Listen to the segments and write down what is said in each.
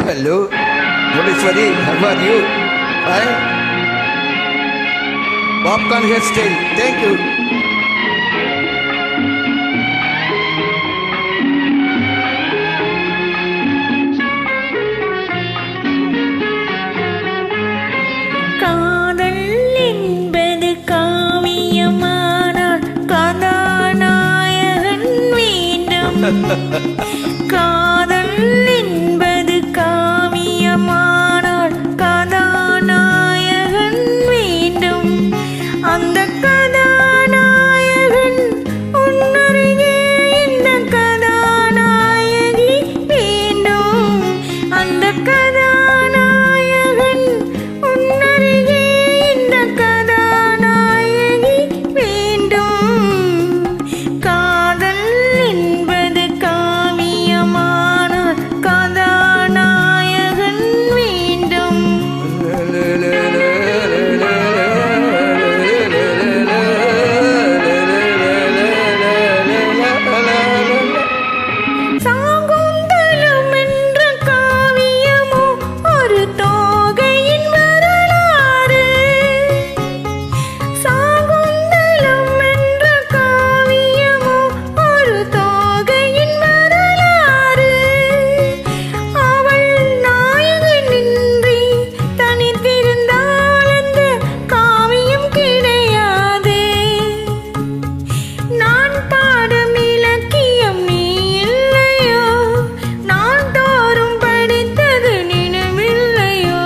hello. Mureshwari, how are you? Fine. Popcorn hairstyle. Thank you. காதல் என்பது காவியமானால் கதாநாயகன் வேண்டும். காதல் என்பது காவியமானால் கதாநாயகன் வேண்டும். அந்த கதாநாயகன் உன்னருகே இந்த கதாநாயகி வேண்டும். அந்த கதாநாயகன் உன்னருகே இந்த கதாநாயகி வேண்டும். காதல் என்பது காவியமானால் கதாநாயகன் வேண்டும். சாகுந்தலம் என்ற காவியமோ ஒரு தோகையின் வரலாறு. சாகுந்தலம் என்ற காவியமோ ஒரு தோகையின் வரலாறு. அவள் நாயகனின்றி தனித்திருந்தால் அந்த காவியம் கிடையாது. நான் பாடும் இலக்கியம் நீ இல்லையோ, நான் தோறும் படித்தது நினைவில்லையோ.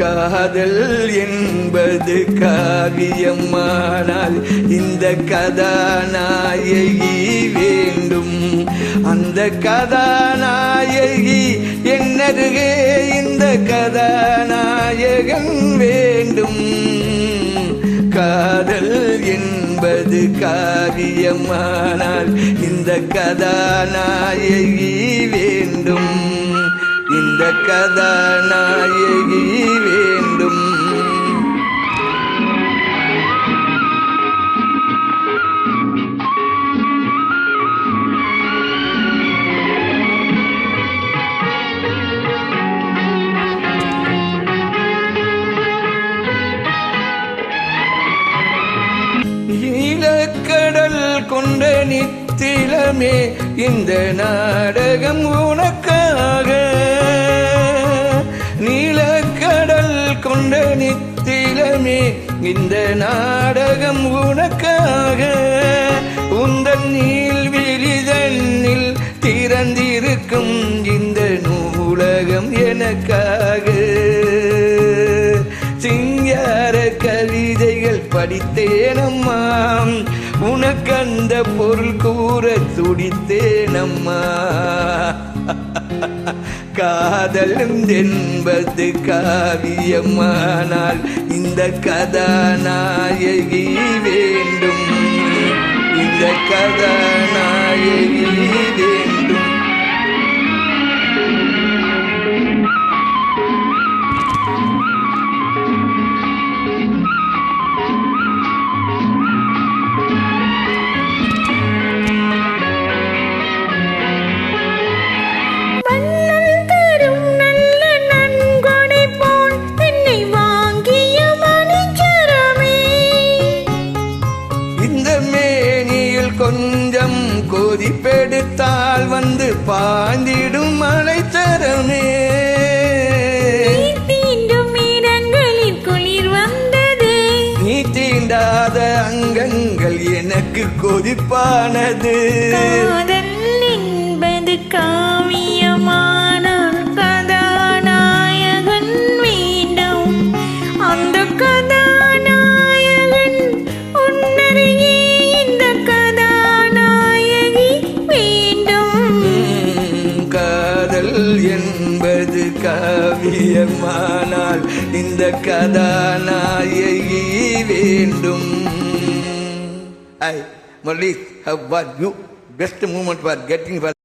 காதல் என்பது காவியமானால் இந்த கதாநாயகி வேண்டும். அந்த கதாநாயகி என்னருகே இந்த கதாநாயகன் வேண்டும். காதல் என்பது காவியமானால் இந்த கதாநாயகி வேண்டும். இந்த கதாநாயகி வேண்டும். நீலக்கடல் கொண்ட நித்திலமே இந்த நாடகம் உனக்காக. நீலக்கடல் கொண்ட நித்திலமே இந்த நாடகம் உனக்காக. உந்தன் நீள்விழிதன்னில் திறந்திருக்கும் இந்த நூலகம் எனக்காக. சிங்கார கவிதைகள் படித்தேனம்மா, உனக்கு அந்த பொருள் கூற துடித்தேனம்மா. காதல் என்பது காவியமானால் இந்த கதாநாயகி வேண்டும். இந்த கதாநாயகி வேண்டும். மன்னன் தரும் நல்ல நன்கொடை போல் என்னை வாங்கிய மணிச்சரமே. இந்த மேனியில் கொஞ்சம் கொதிப்பெடுத்தால் வந்து பாய்ந்திடும் மலைச்சரமே. நீ தீண்டும் இடங்களில் குளிர் வந்தது. நீ தீண்டாத அங்கங்கள் எனக்கு கொதிப்பானது. காதல் என்பது காவியமானால் கதாநாயகன் வேண்டும். அந்த கதாநாயகன் உன்னருகே இந்த கதாநாயகி வேண்டும். காதல் என்பது காவியமானால் இந்த கதாநாயகி வேண்டும். Hi, Malik, how are you? Best moment for getting for